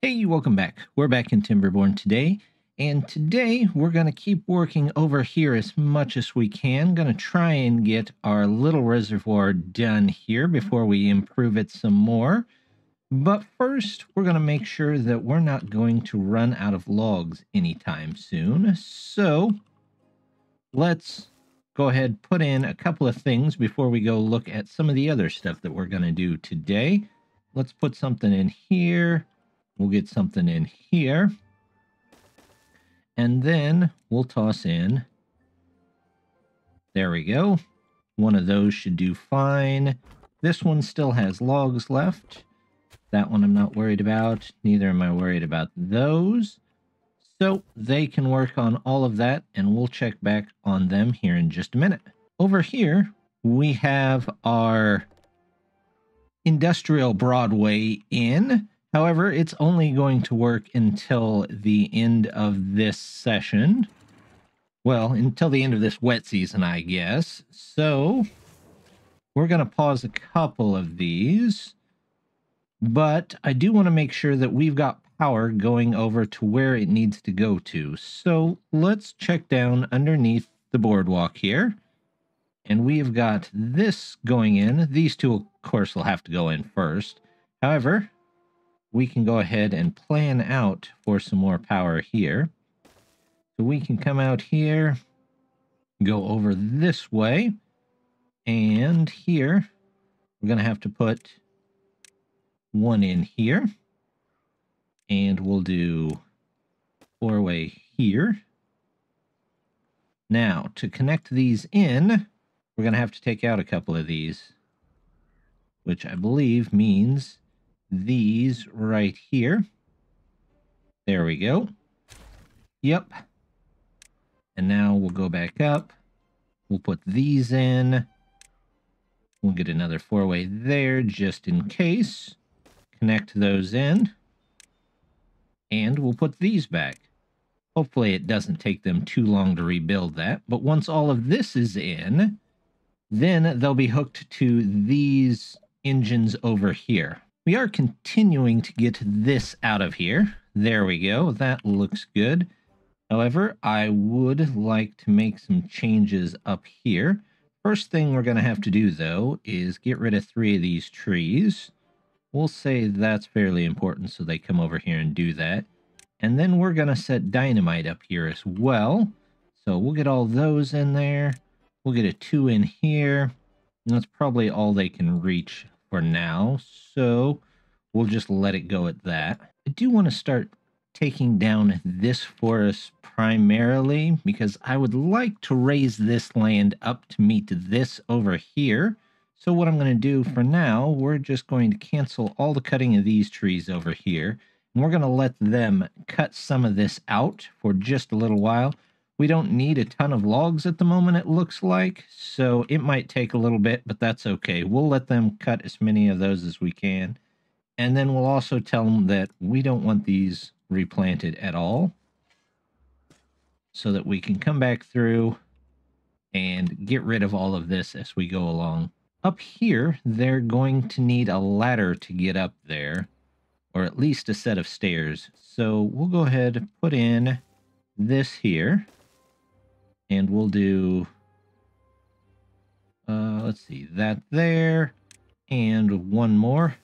Hey, welcome back. We're back in Timberborn today, and today we're going to keep working over here as much as we can. Going to try and get our little reservoir done here before we improve it some more. But first, we're going to make sure that we're not going to run out of logs anytime soon. So let's go ahead and put in a couple of things before we go look at some of the other stuff that we're going to do today. Let's put something in here. We'll get something in here. And then we'll toss in. There we go. One of those should do fine. This one still has logs left. That one I'm not worried about. Neither am I worried about those. So they can work on all of that, and we'll check back on them here in just a minute. Over here, we have our Industrial Broadway Inn. However, it's only going to work until the end of this session. Well, until the end of this wet season, I guess. So we're going to pause a couple of these. But I do want to make sure that we've got power going over to where it needs to go to. So let's check down underneath the boardwalk here. And we have got this going in. These two, of course, will have to go in first. However, we can go ahead and plan out for some more power here. So we can come out here, go over this way, and here we're going to have to put one in here, and we'll do four-way here. Now, to connect these in, we're going to have to take out a couple of these, which I believe means these right here. There we go. Yep. And now we'll go back up. We'll put these in. We'll get another four-way there just in case. Connect those in. And we'll put these back. Hopefully it doesn't take them too long to rebuild that. But once all of this is in, then they'll be hooked to these engines over here. We are continuing to get this out of here. There we go. That looks good. However, I would like to make some changes up here. First thing we're going to have to do, though, is get rid of 3 of these trees. We'll say that's fairly important, so they come over here and do that. And then we're going to set dynamite up here as well. So we'll get all those in there. We'll get a 2 in here. And that's probably all they can reach for now, so we'll just let it go at that. I do want to start taking down this forest primarily because I would like to raise this land up to meet this over here. So what I'm going to do for now, we're just going to cancel all the cutting of these trees over here, and we're going to let them cut some of this out for just a little while. We don't need a ton of logs at the moment, it looks like, so it might take a little bit, but that's okay. We'll let them cut as many of those as we can, and then we'll also tell them that we don't want these replanted at all, so that we can come back through and get rid of all of this as we go along. Up here, they're going to need a ladder to get up there, or at least a set of stairs. So we'll go ahead and put in this here. And we'll do, let's see, that there, and one more.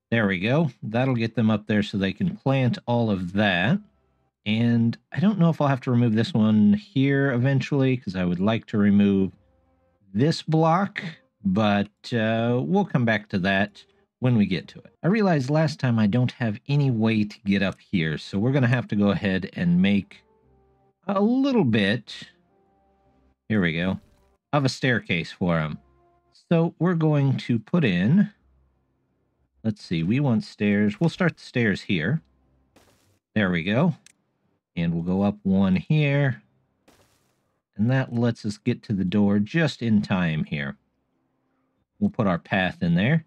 There we go. That'll get them up there so they can plant all of that. And I don't know if I'll have to remove this one here eventually, because I would like to remove this block, but we'll come back to that when we get to it. I realized last time I don't have any way to get up here, so we're going to have to go ahead and make a little bit, here we go, of a staircase for them. So we're going to put in, let's see, we want stairs. We'll start the stairs here. There we go. And we'll go up one here. And that lets us get to the door just in time here. We'll put our path in there.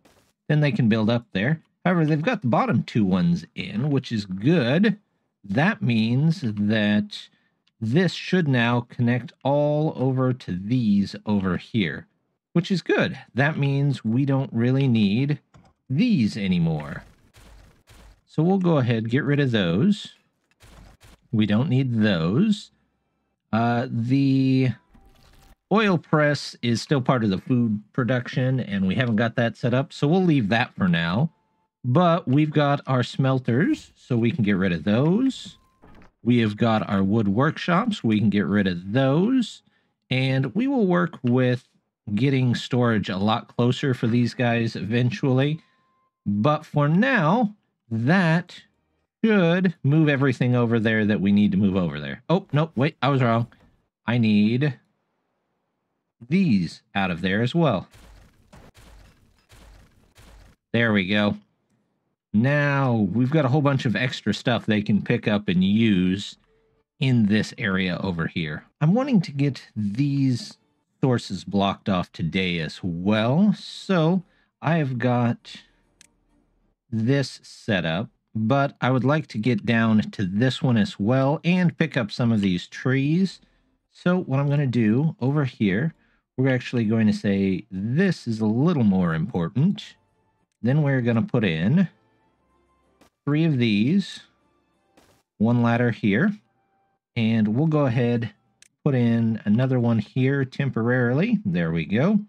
Then they can build up there. However, they've got the bottom 2 ones in, which is good. That means that this should now connect all over to these over here, which is good. That means we don't really need these anymore. So we'll go ahead, get rid of those. We don't need those. The oil press is still part of the food production, and we haven't got that set up, so we'll leave that for now. But we've got our smelters, so we can get rid of those. We have got our wood workshops, we can get rid of those. And we will work with getting storage a lot closer for these guys eventually. But for now, that should move everything over there that we need to move over there. Oh, no, wait, I was wrong. I need these out of there as well. There we go. Now we've got a whole bunch of extra stuff they can pick up and use in this area over here. I'm wanting to get these sources blocked off today as well. So I have got this set up, but I would like to get down to this one as well and pick up some of these trees. So what I'm going to do over here, we're actually going to say this is a little more important. Then we're going to put in 3 of these, 1 ladder here, and we'll go ahead, put in another one here temporarily. There we go.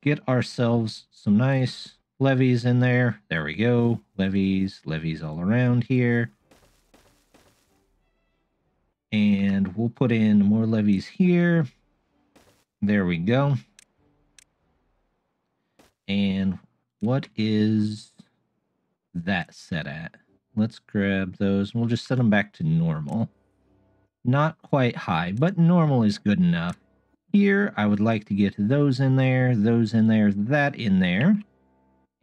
Get ourselves some nice levees in there. There we go. Levees all around here. And we'll put in more levees here. There we go. And what is that set at? Let's grab those. We'll just set them back to normal. Not quite high, but normal is good enough. Here, I would like to get those in there, that in there.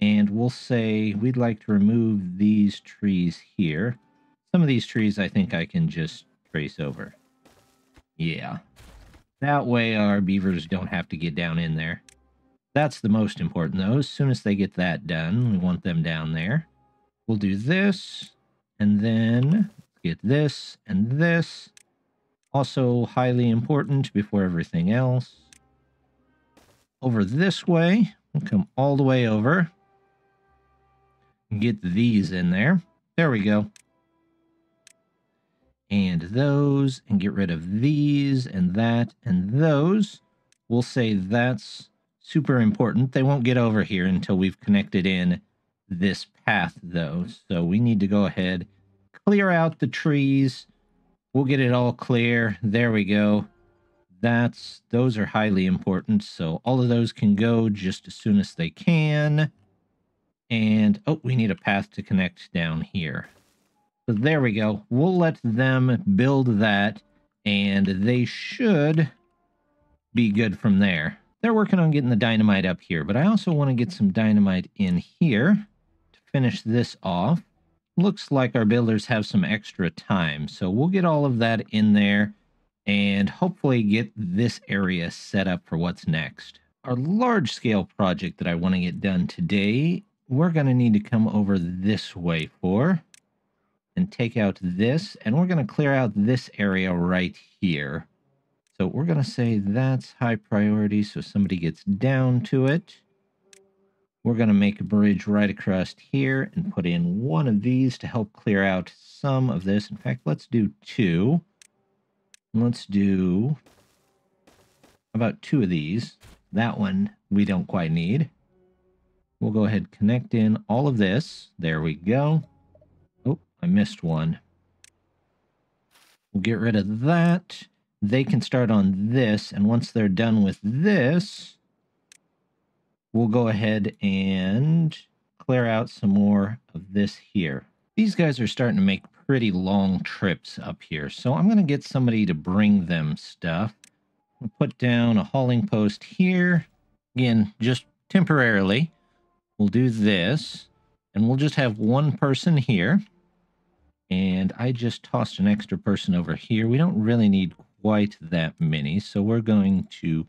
And we'll say we'd like to remove these trees here. Some of these trees I think I can just trace over. Yeah. That way our beavers don't have to get down in there. That's the most important though. As soon as they get that done, we want them down there. We'll do this, and then get this and this. Also highly important before everything else. Over this way, we'll come all the way over. Get these in there. There we go. And those, and get rid of these, and that, and those. We'll say that's super important. They won't get over here until we've connected in this path, though. So we need to go ahead, clear out the trees. We'll get it all clear. There we go. Those are highly important. So all of those can go just as soon as they can. And, oh, we need a path to connect down here. So there we go. We'll let them build that, and they should be good from there. They're working on getting the dynamite up here, but I also want to get some dynamite in here to finish this off. Looks like our builders have some extra time, so we'll get all of that in there and hopefully get this area set up for what's next. Our large-scale project that I want to get done today, we're going to need to come over this way for and take out this, and we're going to clear out this area right here. So we're going to say that's high priority, so somebody gets down to it. We're going to make a bridge right across here and put in 1 of these to help clear out some of this. In fact, let's do 2. Let's do about 2 of these. That one we don't quite need. We'll go ahead and connect in all of this. There we go. Oh, I missed one. We'll get rid of that. They can start on this, and once they're done with this, we'll go ahead and clear out some more of this here. These guys are starting to make pretty long trips up here, so I'm going to get somebody to bring them stuff. I'll put down a hauling post here. Again, just temporarily. We'll do this, and we'll just have 1 person here. And I just tossed an extra person over here. We don't really need quite that many, so we're going to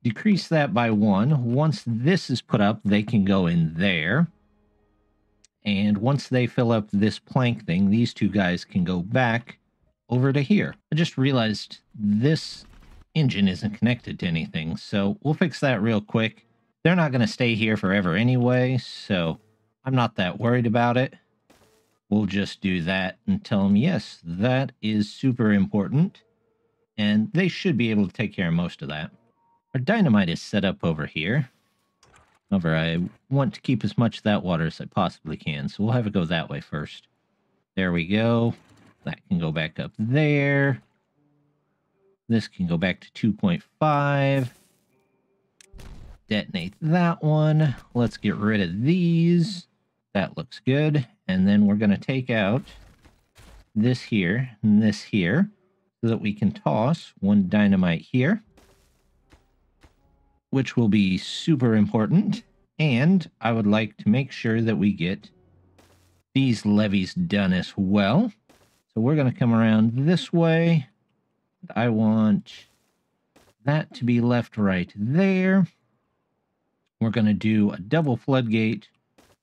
decrease that by 1. Once this is put up, they can go in there. And once they fill up this plank thing, these 2 guys can go back over to here. I just realized this engine isn't connected to anything, so we'll fix that real quick. They're not going to stay here forever anyway, so I'm not that worried about it. we'll just do that and tell them, yes, that is super important. And they should be able to take care of most of that. Our dynamite is set up over here. However, I want to keep as much of that water as I possibly can, so we'll have it go that way first. There we go. That can go back up there. This can go back to 2.5. Detonate that one. Let's get rid of these. That looks good. And then we're going to take out this here and this here so that we can toss one dynamite here, which will be super important. And I would like to make sure that we get these levees done as well. So we're going to come around this way. I want that to be left right there. We're going to do a double floodgate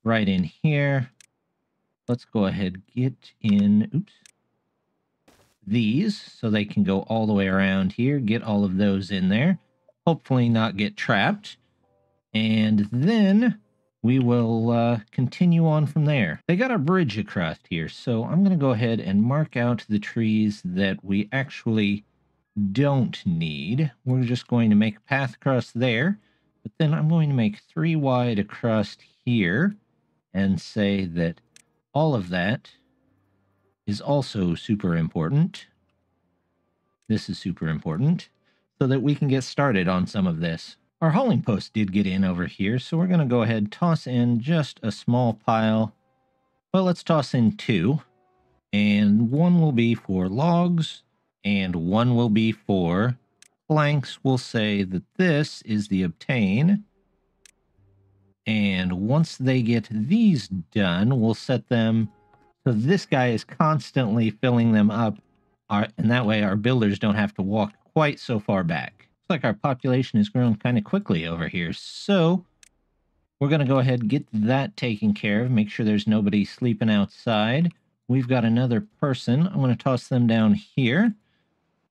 right in here. Let's go ahead and get in, these so they can go all the way around here. Get all of those in there. Hopefully not get trapped. And then we will continue on from there. They got a bridge across here, so I'm going to go ahead and mark out the trees that we actually don't need. We're just going to make a path across there, but then I'm going to make 3 wide across here and say that all of that is also super important. This is super important so that we can get started on some of this. Our hauling post did get in over here, so we're going to go ahead and toss in just a small pile. Well, let's toss in 2, and 1 will be for logs, and 1 will be for planks. We'll say that this is the obtain, and once they get these done, we'll set them so this guy is constantly filling them up, and that way our builders don't have to walk quite so far back. Looks like our population has grown kind of quickly over here, so we're going to go ahead and get that taken care of, make sure there's nobody sleeping outside. We've got another person. I'm going to toss them down here.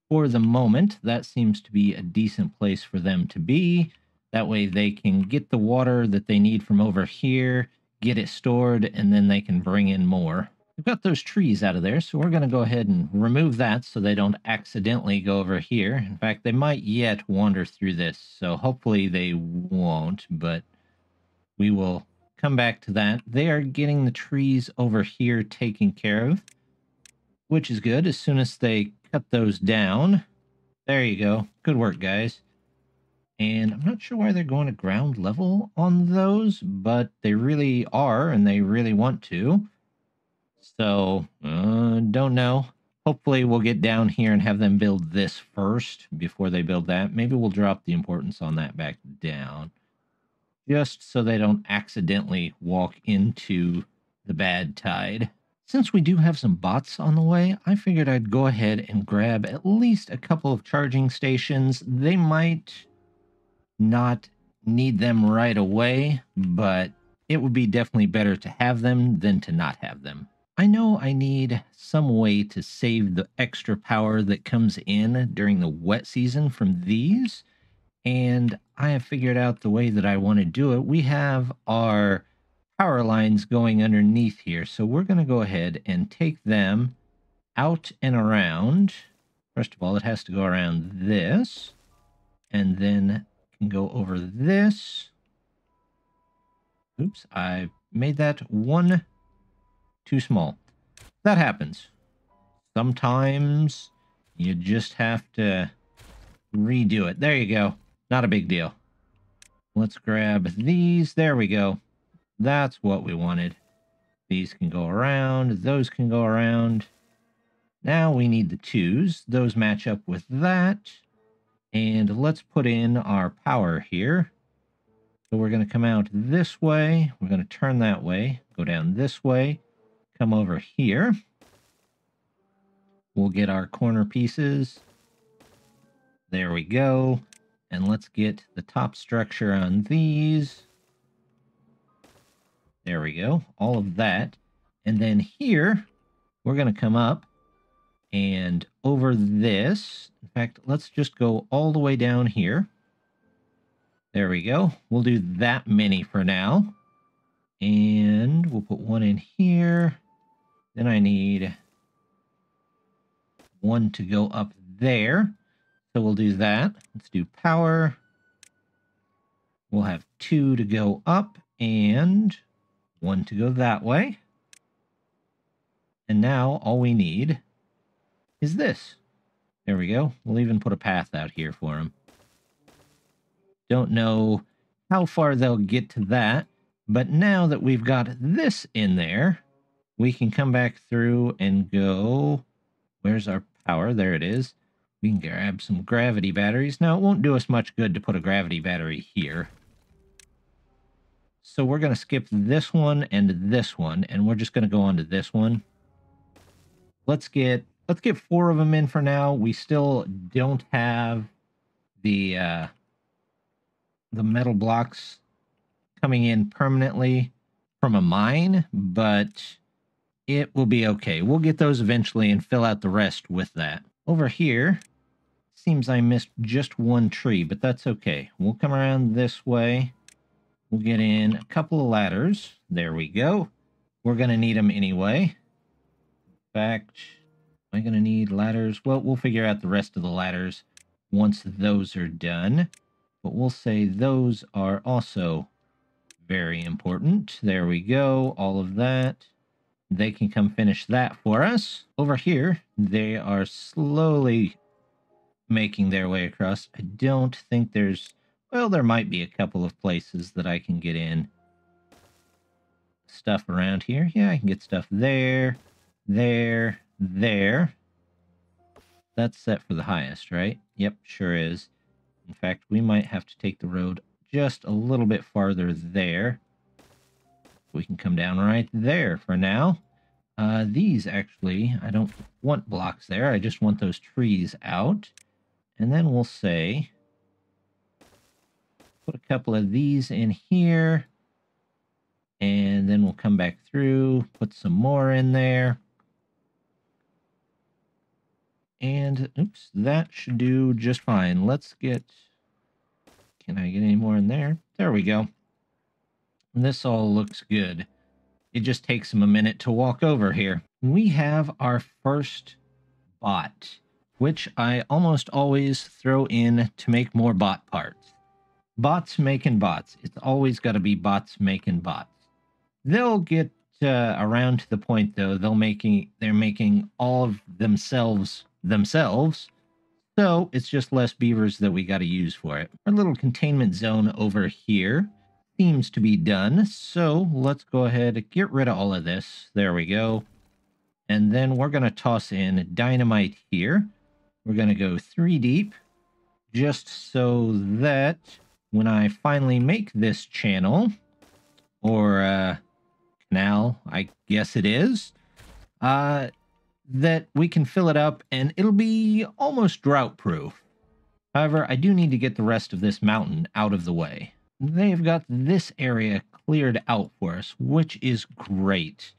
For the moment, that seems to be a decent place for them to be. That way they can get the water that they need from over here, get it stored, and then they can bring in more. We've got those trees out of there, so we're going to go ahead and remove that so they don't accidentally go over here. In fact, they might yet wander through this, so hopefully they won't, but we will come back to that. They are getting the trees over here taken care of, which is good. As soon as they cut those down, there you go. Good work, guys. And I'm not sure why they're going to ground level on those, but they really are, and they really want to. So, don't know. Hopefully we'll get down here and have them build this first before they build that. Maybe we'll drop the importance on that back down, just so they don't accidentally walk into the bad tide. Since we do have some bots on the way, I figured I'd go ahead and grab at least a couple of charging stations. They might not need them right away, but it would be definitely better to have them than to not have them. I know I need some way to save the extra power that comes in during the wet season from these, and I have figured out the way that I want to do it. We have our power lines going underneath here, so we're going to go ahead and take them out and around. First of all, it has to go around this, and then can go over this. Oops, I made that one too small. That happens. Sometimes you just have to redo it. There you go. Not a big deal. Let's grab these. There we go. That's what we wanted. These can go around. Those can go around. Now we need the 2s. Those match up with that. And let's put in our power here. So we're going to come out this way. We're going to turn that way. Go down this way. Come over here. We'll get our corner pieces. There we go. And let's get the top structure on these. There we go. All of that. And then here, we're going to come up and over this. In fact, let's just go all the way down here. There we go. We'll do that many for now. And we'll put one in here. Then I need one to go up there. So we'll do that. Let's do power. We'll have 2 to go up and 1 to go that way. And now all we need is this. There we go. We'll even put a path out here for them. Don't know how far they'll get to that, but now that we've got this in there, we can come back through and go... Where's our power? There it is. We can grab some gravity batteries. Now, it won't do us much good to put a gravity battery here. So we're going to skip this one and this one, and we're just going to go on to this one. Let's get 4 of them in for now. We still don't have the metal blocks coming in permanently from a mine, but it will be okay. We'll get those eventually and fill out the rest with that. Over here, seems I missed just one tree, but that's okay. We'll come around this way. We'll get in a couple of ladders. There we go. We're going to need them anyway. In fact, am I going to need ladders? Well, we'll figure out the rest of the ladders once those are done. But we'll say those are also very important. There we go. All of that. They can come finish that for us. Over here, they are slowly making their way across. I don't think there's... Well, there might be a couple of places that I can get in stuff around here. Yeah, I can get stuff there, there, there. That's set for the highest, right? Yep, sure is. In fact, we might have to take the road just a little bit farther there. We can come down right there for now. These, actually, I don't want blocks there. I just want those trees out. And then we'll say, put a couple of these in here. And then we'll come back through, put some more in there. And, oops, that should do just fine. Let's get... Can I get any more in there? There we go. This all looks good. It just takes them a minute to walk over here. We have our first bot, which I almost always throw in to make more bot parts. Bots making bots. It's always got to be bots making bots. They'll get around to the point, though, they're making all of themselves. So it's just less beavers that we got to use for it. Our little containment zone over here seems to be done. So let's go ahead and get rid of all of this. There we go. And then we're going to toss in dynamite here. We're going to go 3 deep, just so that when I finally make this channel, or canal, I guess it is, that we can fill it up and it'll be almost drought proof. However, I do need to get the rest of this mountain out of the way. They've got this area cleared out for us, which is great.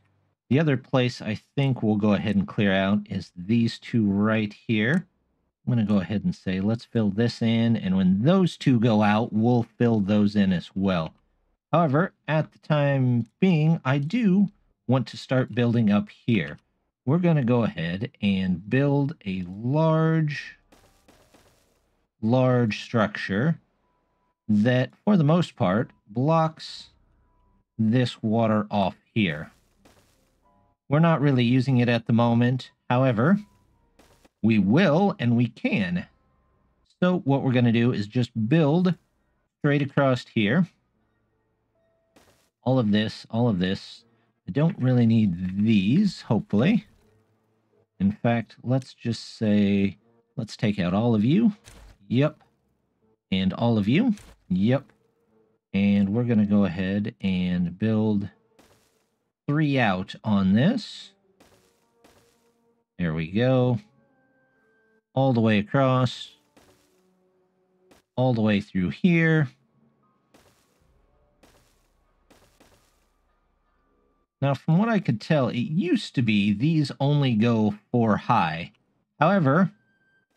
The other place I think we'll go ahead and clear out is these 2 right here. I'm going to go ahead and say, let's fill this in, and when those 2 go out, we'll fill those in as well. However, at the time being, I do want to start building up here. We're going to go ahead and build a large structure that, for the most part, blocks this water off here. We're not really using it at the moment. However, we will and we can. So what we're going to do is just build straight across here. All of this. I don't really need these, hopefully. In fact, let's just say, let's take out all of you. Yep. And all of you. Yep. And we're going to go ahead and build 3 out on this. There we go. All the way across. All the way through here. Now, from what I could tell, it used to be these only go 4 high. However,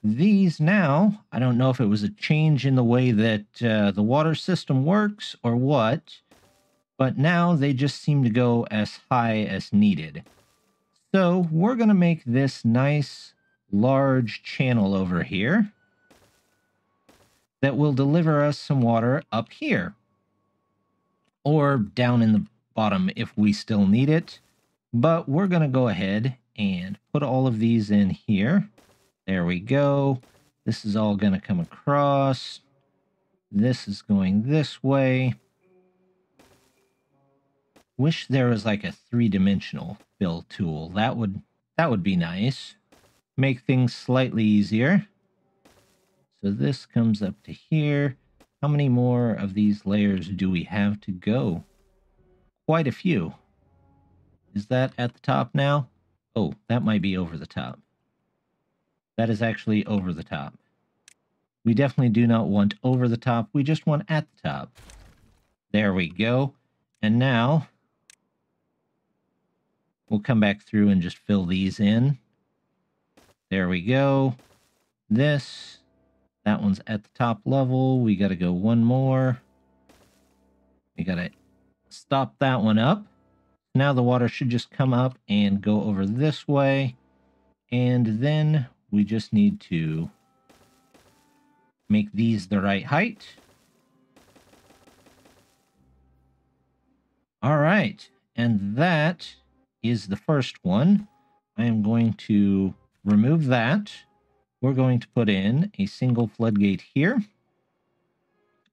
these now, I don't know if it was a change in the way that the water system works or what, but now they just seem to go as high as needed. So we're going to make this nice large channel over here that will deliver us some water up here or down in the bottom if we still need it. But we're going to go ahead and put all of these in here. There we go. This is all going to come across. This is going this way. Wish there was like a three-dimensional fill tool. That would be nice. Make things slightly easier. So this comes up to here. How many more of these layers do we have to go? Quite a few. Is that at the top now? Oh, that might be over the top. That is actually over the top. We definitely do not want over the top. We just want at the top. There we go. And now we'll come back through and just fill these in. There we go. That one's at the top level. We got to go one more. We got to stop that one up. Now the water should just come up and go over this way. And then we just need to make these the right height. All right. And that is the first one. I am going to remove that. We're going to put in a single floodgate here.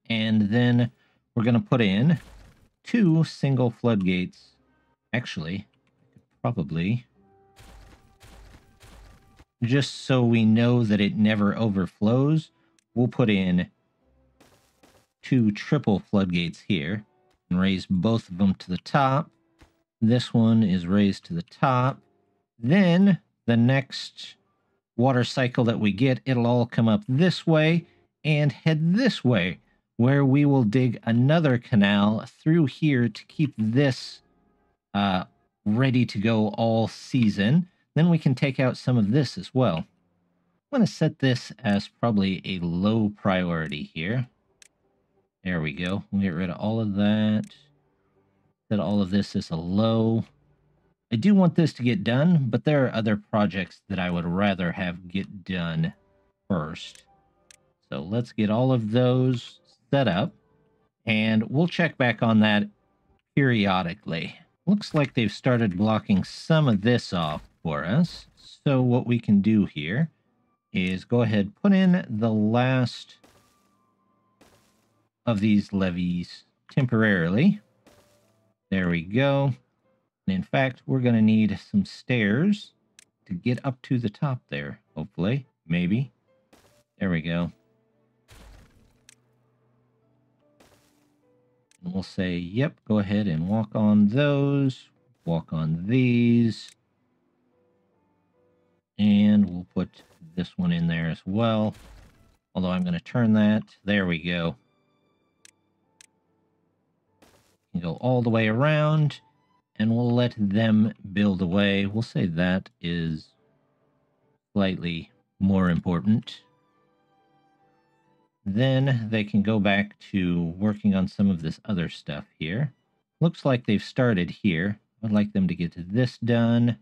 And then we're going to put in 2 single floodgates. Actually, probably, just so we know that it never overflows, we'll put in 2 triple floodgates here and raise both of them to the top. This one is raised to the top. Then the next water cycle that we get, it'll all come up this way and head this way, where we will dig another canal through here to keep this ready to go all season. Then we can take out some of this as well. I'm going to set this as probably a low priority here. There we go. We'll get rid of all of that. Set all of this as a low. I do want this to get done, but there are other projects that I would rather have get done first. So let's get all of those set up, and we'll check back on that periodically. Looks like they've started blocking some of this off for us. So what we can do here is go ahead, put in the last of these levees temporarily. There we go. And in fact, we're going to need some stairs to get up to the top there, hopefully, maybe. There we go. And we'll say, yep, go ahead and walk on those, walk on these, and we'll put this one in there as well. Although I'm going to turn that. There we go. And go all the way around, and we'll let them build away. We'll say that is slightly more important. Then they can go back to working on some of this other stuff here. Looks like they've started here. I'd like them to get this done,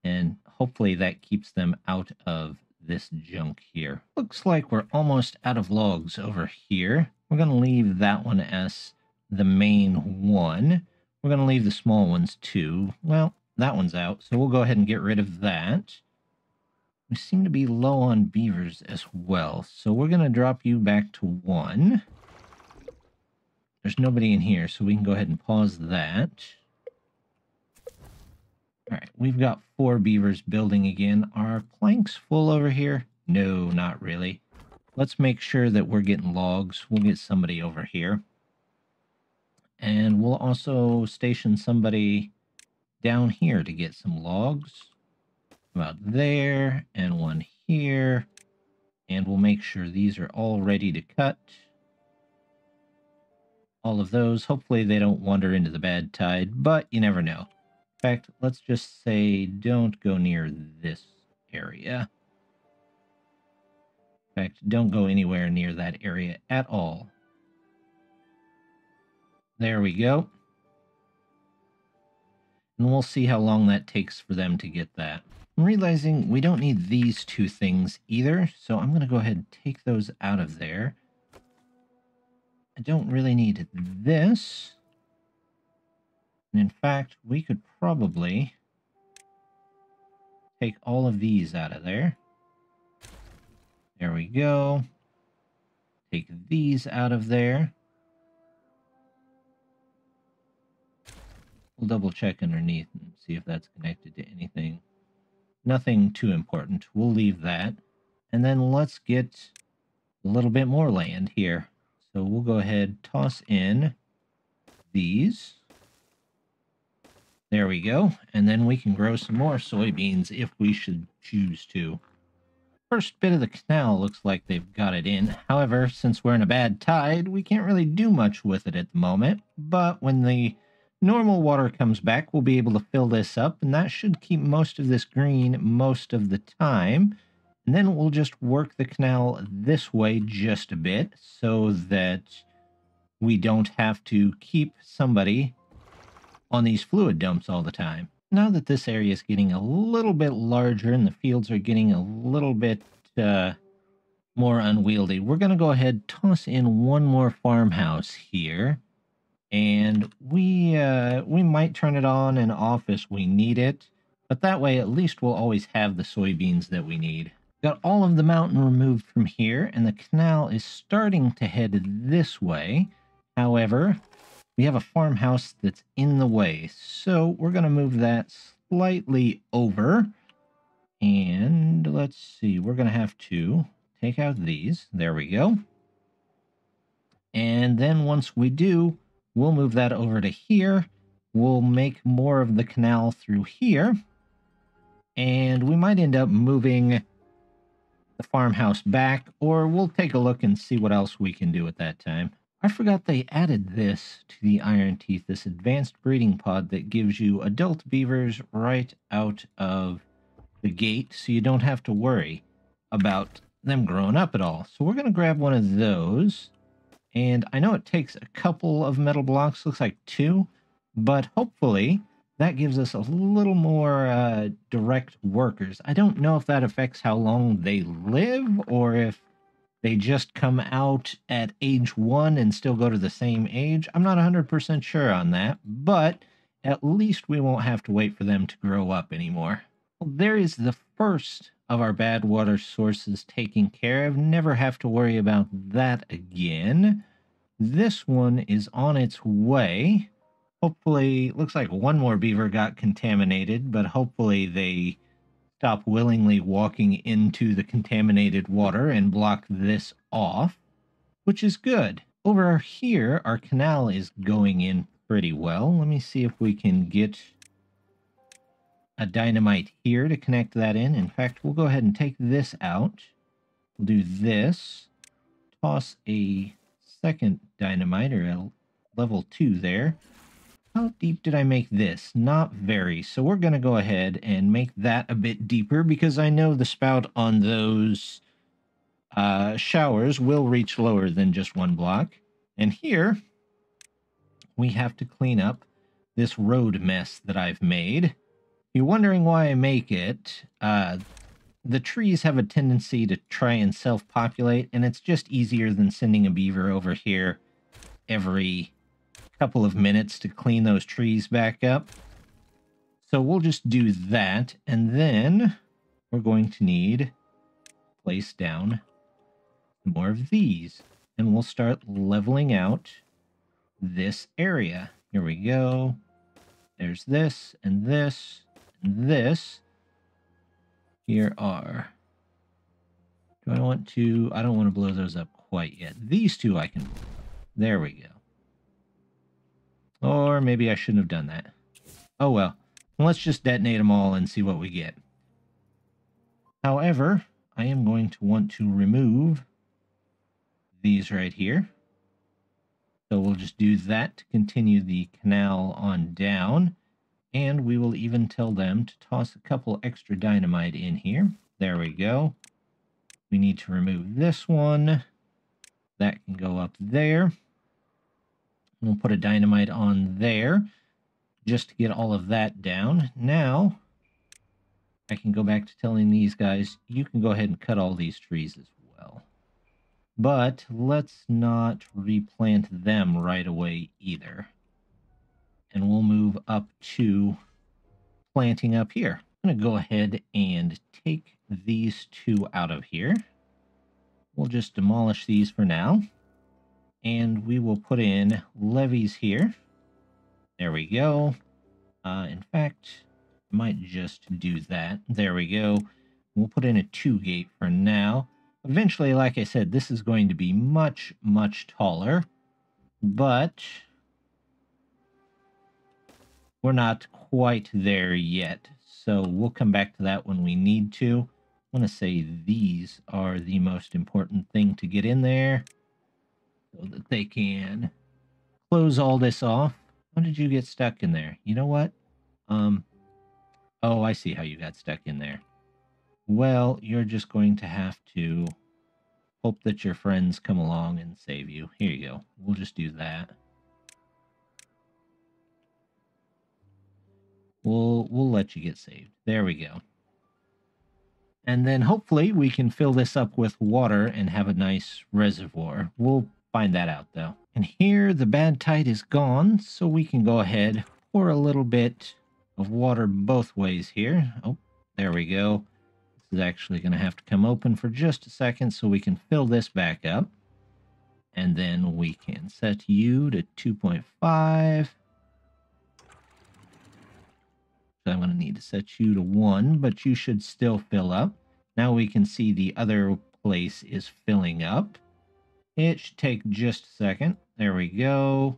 and hopefully that keeps them out of this junk here. Looks like we're almost out of logs over here. We're going to leave that one as the main one. We're going to leave the small ones too. Well, that one's out, so we'll go ahead and get rid of that. We seem to be low on beavers as well, so we're going to drop you back to 1. There's nobody in here, so we can go ahead and pause that. Alright, we've got 4 beavers building again. Are planks full over here? No, not really. Let's make sure that we're getting logs. We'll get somebody over here. And we'll also station somebody down here to get some logs. About there, and one here. And we'll make sure these are all ready to cut. All of those. Hopefully they don't wander into the bad tide, but you never know. In fact, let's just say don't go near this area. In fact, don't go anywhere near that area at all. There we go. And we'll see how long that takes for them to get that. I'm realizing we don't need these two things either, so I'm going to go ahead and take those out of there. I don't really need this. And in fact, we could probably take all of these out of there. There we go. Take these out of there. We'll double check underneath and see if that's connected to anything. Nothing too important. We'll leave that. And then let's get a little bit more land here. So we'll go ahead, toss in these. There we go. And then we can grow some more soybeans if we should choose to. First bit of the canal looks like they've got it in. However, since we're in a bad tide, we can't really do much with it at the moment. But when the normal water comes back, we'll be able to fill this up, and that should keep most of this green most of the time. And then we'll just work the canal this way just a bit so that we don't have to keep somebody on these fluid dumps all the time. Now that this area is getting a little bit larger and the fields are getting a little bit more unwieldy, we're going to go ahead and toss in one more farmhouse here. And we might turn it on and off as we need it. But that way, at least we'll always have the soybeans that we need. Got all of the mountain removed from here, and the canal is starting to head this way. However, we have a farmhouse that's in the way, so we're going to move that slightly over. And let's see, we're going to have to take out these. There we go. And then once we do, we'll move that over to here. We'll make more of the canal through here. And we might end up moving the farmhouse back, or we'll take a look and see what else we can do at that time. I forgot they added this to the Iron Teeth, this advanced breeding pod that gives you adult beavers right out of the gate, so you don't have to worry about them growing up at all. So we're going to grab one of those, and I know it takes a couple of metal blocks, looks like 2, but hopefully that gives us a little more direct workers. I don't know if that affects how long they live, or if they just come out at age 1 and still go to the same age. I'm not 100% sure on that, but at least we won't have to wait for them to grow up anymore. Well, there is the first of our bad water sources taken care of. Never have to worry about that again. This one is on its way. Hopefully, looks like one more beaver got contaminated, but hopefully they stop willingly walking into the contaminated water and block this off, which is good. Over here, our canal is going in pretty well. Let me see if we can get a dynamite here to connect that in. In fact, we'll go ahead and take this out. We'll do this. Toss a second dynamite, or a level 2 there. How deep did I make this? Not very. So we're going to go ahead and make that a bit deeper, because I know the spout on those showers will reach lower than just 1 block. And here, we have to clean up this road mess that I've made. If you're wondering why I make it, the trees have a tendency to try and self-populate, and it's just easier than sending a beaver over here every couple of minutes to clean those trees back up. So we'll just do that, and then we're going to need to place down more of these, and we'll start leveling out this area. Here we go. There's this, and this, and this. Here are... I don't want to blow those up quite yet. These two I can blow up. There we go. Or maybe I shouldn't have done that. Oh well. Let's just detonate them all and see what we get. However, I am going to want to remove these right here. So we'll just do that to continue the canal on down. And we will even tell them to toss a couple extra dynamite in here. There we go. We need to remove this one. That can go up there. We'll put a dynamite on there. just to get all of that down. Now, I can go back to telling these guys, you can go ahead and cut all these trees as well. But let's not replant them right away either. And we'll move up to planting up here. I'm going to go ahead and take these two out of here. We'll just demolish these for now. And we will put in levees here. There we go. In fact, I might just do that. There we go. We'll put in a 2-gate for now. Eventually, like I said, this is going to be much, much taller. But we're not quite there yet. So we'll come back to that when we need to. I want to say these are the most important thing to get in there so that they can close all this off. How did you get stuck in there? You know what? Oh, I see how you got stuck in there. Well, you're just going to have to hope that your friends come along and save you. Here you go. We'll just do that. We'll let you get saved. There we go. And then hopefully we can fill this up with water and have a nice reservoir. We'll find that out though. And here the bad tide is gone, so we can go ahead, pour a little bit of water both ways here. Oh, there we go. This is actually going to have to come open for just a second so we can fill this back up. And then we can set you to 2.5. So I'm going to need to set you to 1, but you should still fill up. Now we can see the other place is filling up. It should take just a second. There we go.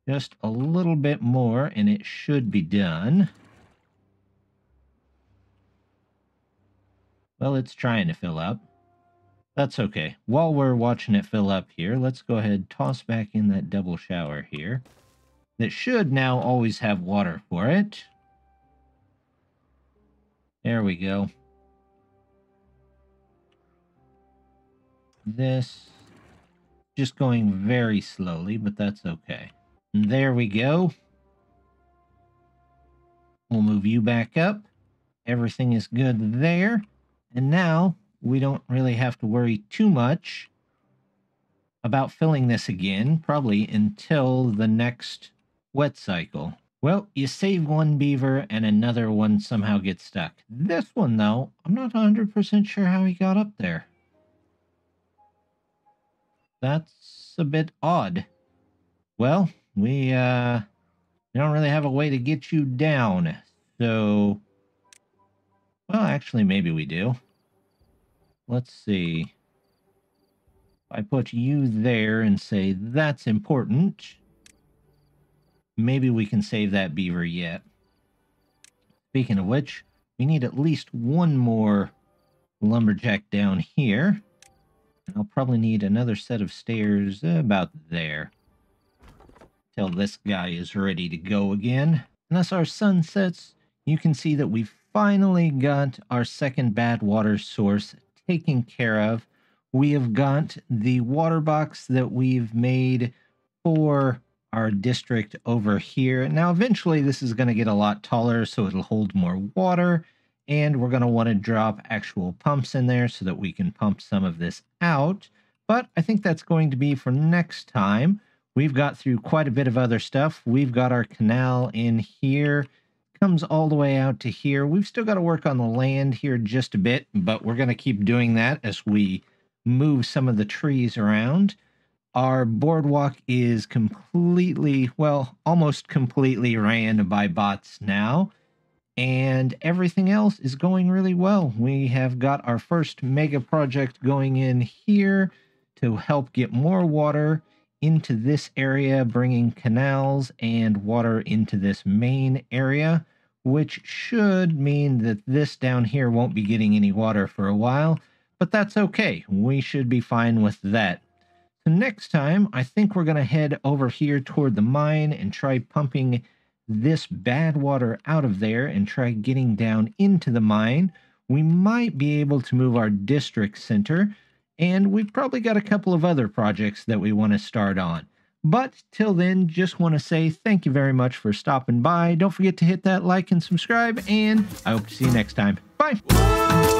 Just a little bit more, and it should be done. Well, it's trying to fill up. That's okay. While we're watching it fill up here, let's go ahead and toss back in that double shower here. That should now always have water for it. There we go. This just going very slowly, but that's okay. And there we go. We'll move you back up. Everything is good there. And now we don't really have to worry too much about filling this again, probably until the next wet cycle. Well, you save one beaver and another one somehow gets stuck. This one, though, I'm not 100% sure how he got up there. That's a bit odd. Well, we don't really have a way to get you down. So, well, actually, maybe we do. Let's see. If I put you there and say that's important, maybe we can save that beaver yet. Speaking of which, we need at least one more lumberjack down here. I'll probably need another set of stairs about there. Till this guy is ready to go again. And as our sun sets, you can see that we've finally got our second bad water source taken care of. We have got the water box that we've made for our district over here. Now, eventually this is going to get a lot taller, so it'll hold more water. And we're going to want to drop actual pumps in there so that we can pump some of this out. But I think that's going to be for next time. We've got through quite a bit of other stuff. We've got our canal in here. Comes all the way out to here. We've still got to work on the land here just a bit, but we're going to keep doing that as we move some of the trees around. Our boardwalk is completely, well, almost completely ran by bots now. And everything else is going really well. We have got our first mega project going in here to help get more water into this area, bringing canals and water into this main area, which should mean that this down here won't be getting any water for a while, but that's okay. We should be fine with that. So next time, I think we're going to head over here toward the mine and try pumping this bad water out of there and try getting down into the mine. We might be able to move our district center, and we've probably got a couple of other projects that we want to start on. But till then, just want to say thank you very much for stopping by. Don't forget to hit that like and subscribe, and I hope to see you next time. Bye!